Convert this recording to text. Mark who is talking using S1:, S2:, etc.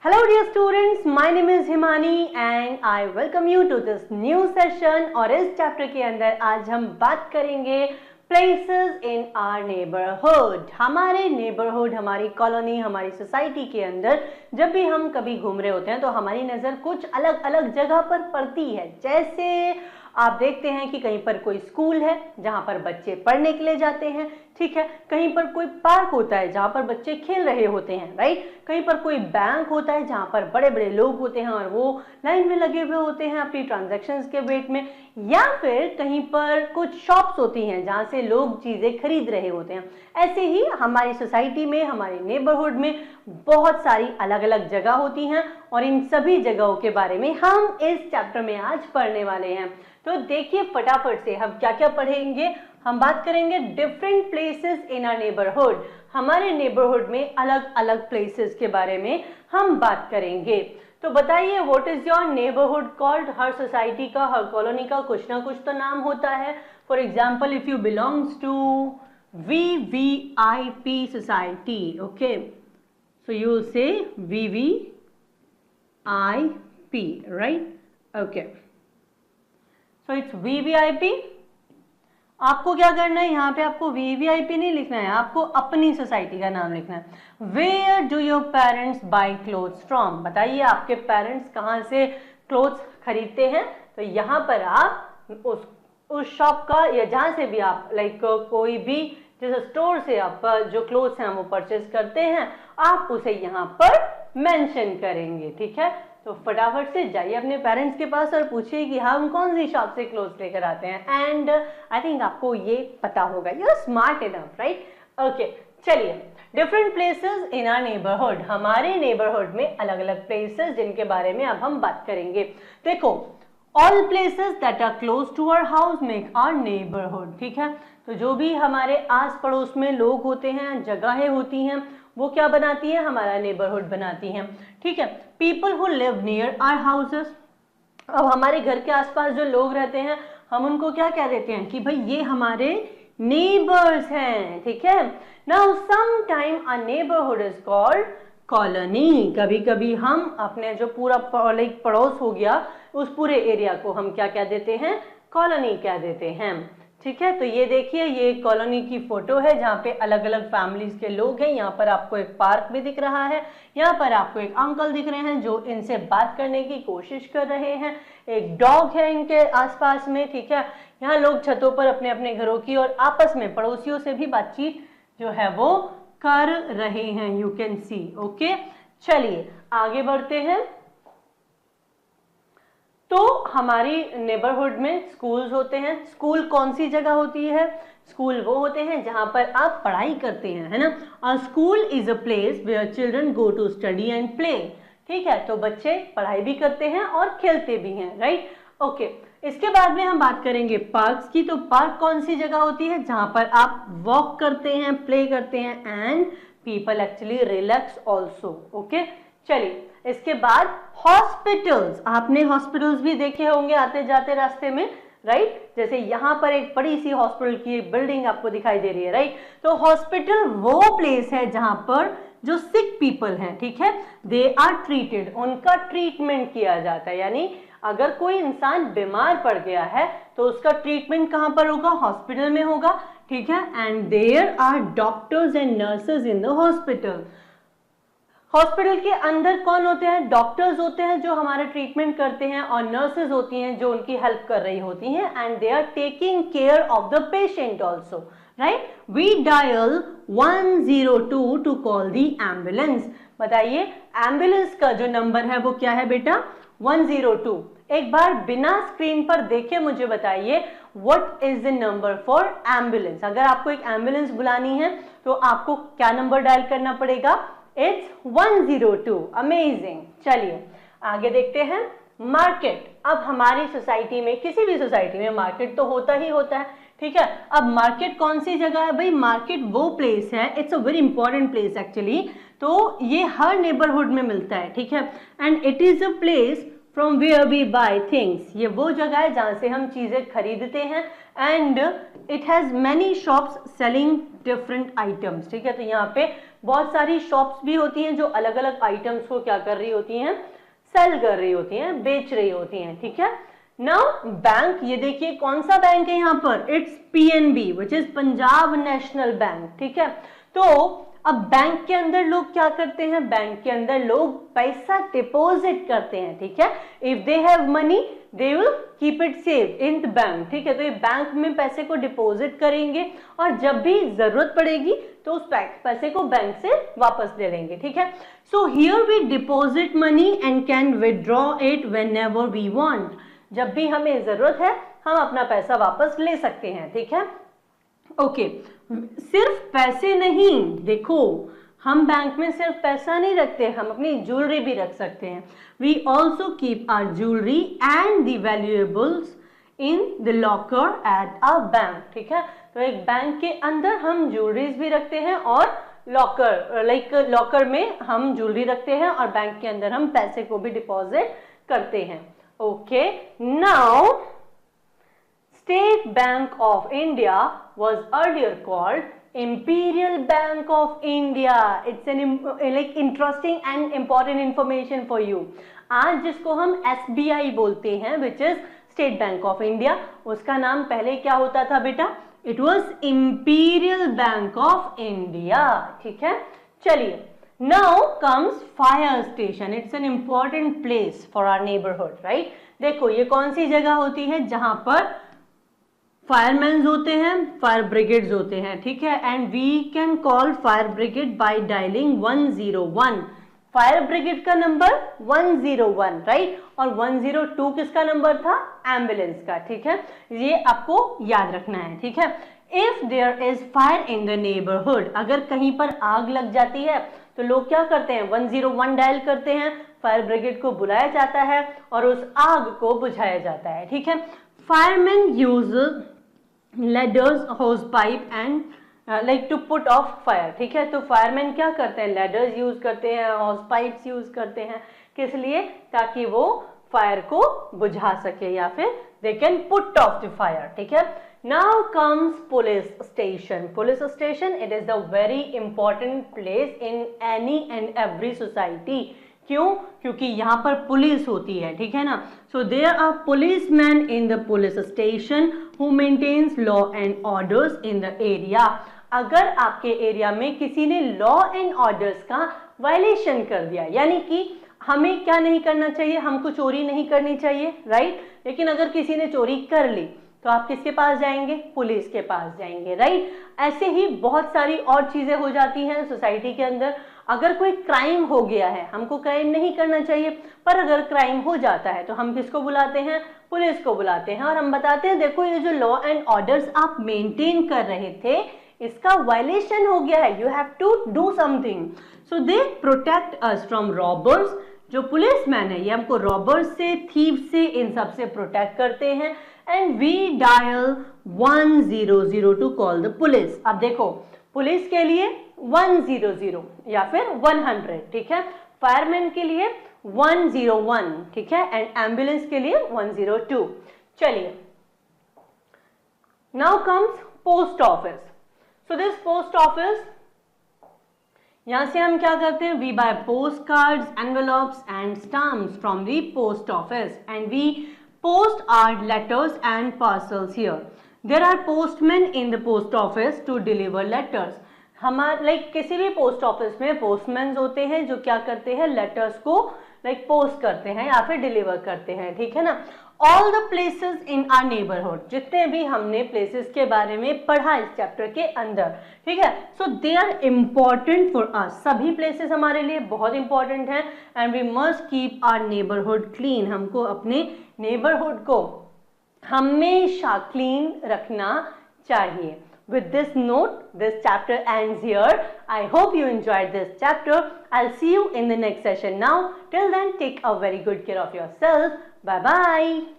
S1: Hello dear students, my name is Himani and I welcome you to this new session। और इस chapter के अंदर आज हम बात करेंगे places in our neighborhood। हमारे neighborhood, हमारी कॉलोनी, हमारी सोसाइटी के अंदर जब भी हम कभी घूम रहे होते हैं तो हमारी नज़र कुछ अलग अलग जगह पर पड़ती है। जैसे आप देखते हैं कि कहीं पर कोई स्कूल है जहाँ पर बच्चे पढ़ने के लिए जाते हैं, ठीक है। कहीं पर कोई पार्क होता है जहाँ पर बच्चे खेल रहे होते हैं, राइट। कहीं पर कोई बैंक होता है जहाँ पर बड़े बड़े लोग होते हैं और वो लाइन में लगे हुए होते हैं अपनी ट्रांजैक्शंस के वेट में। या फिर कहीं पर कुछ शॉप्स होती हैं जहाँ से लोग चीज़ें खरीद रहे होते हैं। ऐसे ही हमारी सोसाइटी में, हमारे नेबरहुड में बहुत सारी अलग अलग जगह होती हैं और इन सभी जगहों के बारे में हम इस चैप्टर में आज पढ़ने वाले हैं। तो देखिए फटाफट से हम क्या क्या पढ़ेंगे। हम बात करेंगे different places in our neighbourhood. हमारे नेबरहुड में अलग अलग प्लेसेस के बारे में हम बात करेंगे। तो बताइए what is your neighbourhood called. Her society का, हर कॉलोनी का कुछ ना कुछ तो नाम होता है। For example, if you belongs to VVIP society, okay, so you will say VVIP, right? Okay, so it's VVIP। आपको क्या करना है, यहाँ पे आपको VVIP नहीं लिखना है, आपको अपनी सोसाइटी का नाम लिखना है। Where do your parents buy clothes from? बताइए आपके पेरेंट्स कहाँ से क्लोथ्स खरीदते हैं। तो यहाँ पर आप उस शॉप का या जहाँ से भी आप कोई भी जिस स्टोर से आप जो क्लोथ्स हैं वो परचेज करते हैं, आप उसे यहाँ पर मेंशन करेंगे, ठीक है। तो फटाफट से जाइए अपने पेरेंट्स के पास और पूछिए कि हम कौन सी शॉप से क्लोथ्स लेकर आते हैं। एंड आई थिंक आपको ये पता होगा, you are smart enough, right. Okay, चलिए different places in our neighbourhood. हमारे नेबरहुड में अलग अलग प्लेसेस जिनके बारे में अब हम बात करेंगे। देखो, all places that are close to our house make our neighbourhood, ठीक है। तो जो भी हमारे आस पड़ोस में लोग होते हैं, जगहें होती हैं, वो क्या बनाती है, हमारा नेबरहुड बनाती हैं, ठीक है। People who live near our houses. अब हमारे घर के आसपास जो लोग रहते हैं हम उनको क्या कह देते हैं कि भाई ये हमारे नेबर्स हैं, ठीक है। Now some time a neighbourhood is called colony. कभी कभी हम अपने जो पूरा पड़ोस हो गया उस पूरे एरिया को हम क्या कह देते हैं, कॉलोनी कह देते हैं, ठीक है। तो ये देखिए, ये कॉलोनी की फोटो है जहाँ पे अलग अलग फैमिलीज के लोग हैं। यहाँ पर आपको एक पार्क भी दिख रहा है, यहाँ पर आपको एक अंकल दिख रहे हैं जो इनसे बात करने की कोशिश कर रहे हैं। एक डॉग है इनके आसपास में, ठीक है। यहाँ लोग छतों पर अपने अपने घरों की और आपस में पड़ोसियों से भी बातचीत जो है वो कर रहे हैं, यू कैन सी। ओके, चलिए आगे बढ़ते हैं। तो हमारी नेबरहुड में स्कूल्स होते हैं। स्कूल कौन सी जगह होती है, स्कूल वो होते हैं जहां पर आप पढ़ाई करते हैं, है ना। A school is a place where children go to study and play, ठीक है। तो बच्चे पढ़ाई भी करते हैं और खेलते भी हैं, राइट। ओके, इसके बाद में हम बात करेंगे पार्क्स की। तो पार्क कौन सी जगह होती है जहां पर आप वॉक करते हैं, प्ले करते हैं and people actually relax also. Okay, चलिए इसके बाद हॉस्पिटल्स। आपने हॉस्पिटल्स भी देखे होंगे आते जाते रास्ते में, राइट। जैसे यहाँ पर एक बड़ी सी हॉस्पिटल की बिल्डिंग आपको दिखाई दे रही है, राइट। तो हॉस्पिटल वो प्लेस है जहां पर जो सिक पीपल हैं, ठीक है, दे आर ट्रीटेड, उनका ट्रीटमेंट किया जाता है। यानी अगर कोई इंसान बीमार पड़ गया है तो उसका ट्रीटमेंट कहां पर होगा, हॉस्पिटल में होगा, ठीक है। And there are doctors and nurses in the hospital. Hospital के अंदर कौन होते हैं, डॉक्टर्स होते हैं जो हमारा ट्रीटमेंट करते हैं और नर्सेज होती हैं जो उनकी हेल्प कर रही होती हैं। And they are taking care of the patient also, right. We dial 102 to call the ambulance. बताइए एम्बुलेंस का जो नंबर है वो क्या है बेटा, 102। एक बार बिना स्क्रीन पर देखे मुझे बताइए what is the number for ambulance. अगर आपको एक एम्बुलेंस बुलानी है तो आपको क्या नंबर डायल करना पड़ेगा, इट्स 102। अमेजिंग। चलिए आगे देखते हैं। मार्केट। अब हमारी सोसाइटी में, किसी भी सोसाइटी में मार्केट तो होता ही होता है, ठीक है। अब मार्केट कौन सी जगह है भाई, मार्केट वो प्लेस है, it's a very important place actually. तो ये हर नेबरहुड में मिलता है, ठीक है। And it is a place from where we buy things. ये वो जगह है जहां से हम चीजें खरीदते हैं। And it has many shops selling different items, ठीक है। तो यहाँ पे बहुत सारी शॉप्स भी होती हैं जो अलग अलग आइटम्स को क्या कर रही होती हैं, सेल कर रही होती हैं, बेच रही होती हैं, ठीक है। नाउ बैंक, ये देखिए कौन सा बैंक है यहाँ पर, it's PNB which is Punjab national bank, ठीक है। तो अब बैंक के अंदर लोग क्या करते हैं, बैंक के अंदर लोग पैसा डिपॉजिट करते हैं, ठीक है। If they have money they will keep it safe in the bank, ठीक है। तो ये बैंक में पैसे को डिपॉजिट करेंगे और जब भी जरूरत पड़ेगी तो उस पैसे को बैंक से वापस ले लेंगे, ठीक है। So here we deposit money and can withdraw it whenever we want, जब भी हमें जरूरत है हम अपना पैसा वापस ले सकते हैं, ठीक है। ओके, सिर्फ पैसे नहीं, देखो हम बैंक में सिर्फ पैसा नहीं रखते, हम अपनी ज्वेलरी भी रख सकते हैं। We also keep our jewellery and the valuables in the locker at a bank, ठीक है। तो एक बैंक के अंदर हम ज्वेलरीज भी रखते हैं और लॉकर लॉकर में हम ज्वेलरी रखते हैं और बैंक के अंदर हम पैसे को भी डिपॉजिट करते हैं। Okay, now State Bank of India was earlier called Imperial Bank of India. It's an interesting and important information for you. आज जिसको हम SBI बोलते हैं, which is State Bank of India, उसका नाम पहले क्या होता था बेटा? It was Imperial Bank of India. ठीक है, चलिए. Now comes fire station. It's an important place for our neighborhood, right? देखो ये कौन सी जगह होती है जहां पर फायरमैन होते हैं, फायर ब्रिगेड्स होते हैं, ठीक है। And we can call fire brigade by dialling 101। Fire brigade का नंबर 101, राइट। और 102 किसका नंबर था, एम्बुलेंस का, ठीक है। ये आपको याद रखना है, ठीक है। If there is fire in the neighbourhood, अगर कहीं पर आग लग जाती है तो लोग क्या करते हैं, 101 डायल करते हैं, फायर ब्रिगेड को बुलाया जाता है और उस आग को बुझाया जाता है, ठीक है। Fireman use ladders, hose pipe and to put off fire, ठीक है। तो फायरमैन क्या करते हैं, लेडर्स यूज करते हैं, होज पाइप्स यूज करते हैं, किस लिए, ताकि वो फायर को बुझा सके या फिर they can put off the fire, ठीक है। Now comes police station. Police station, it is the very important place in any and every society. क्यों, क्योंकि यहाँ पर पुलिस होती है, ठीक है ना. So there are policeman in the police station who maintains law and orders in the area. अगर आपके एरिया में किसी ने लॉ एंड ऑर्डर्स का वायलेशन कर दिया, यानी कि हमें क्या नहीं करना चाहिए, हमको चोरी नहीं करनी चाहिए, राइट. लेकिन अगर किसी ने चोरी कर ली तो आप किसके पास जाएंगे, पुलिस के पास जाएंगे, राइट. ऐसे ही बहुत सारी और चीजें हो जाती हैं सोसाइटी के अंदर. अगर कोई क्राइम हो गया है, हमको क्राइम नहीं करना चाहिए, पर अगर क्राइम हो जाता है तो हम किसको बुलाते हैं, पुलिस को बुलाते हैं और हम बताते हैं देखो ये जो लॉ एंड ऑर्डर्स आप मेंटेन कर रहे थे इसका वायलेशन हो गया है, you have to do something. So they protect us from robbers. जो पुलिसमैन है ये हमको रॉबर्स से, थीव से, इन सब से प्रोटेक्ट करते हैं. And we dial 100 to call the police. अब देखो पुलिस के लिए 100 या फिर 100, ठीक है. फायरमैन के लिए 101, ठीक है. एंड एम्बुलेंस के लिए 102. चलिए, now comes post office. So this post office, यहां से हम क्या करते हैं, we buy post cards, envelopes and stamps from the post office and we post our letters and parcels here. There are postmen in the post office to deliver letters. हमारे किसी भी post office में postman होते हैं जो क्या करते हैं, लेटर्स को पोस्ट करते हैं या फिर डिलीवर करते हैं, ठीक है ना. All the places in our neighbourhood, जितने भी हमने प्लेसेस के बारे में पढ़ा इस चैप्टर के अंदर, ठीक है. So they are important for us. सभी प्लेसेस हमारे लिए बहुत इंपॉर्टेंट हैं and we must keep our neighbourhood clean. हमको अपने नेबरहुड को हमेशा क्लीन रखना चाहिए. With this note, this chapter ends here. I hope you enjoyed this chapter. I'll see you in the next session now. Till then, take a very good care of yourself. Bye-bye.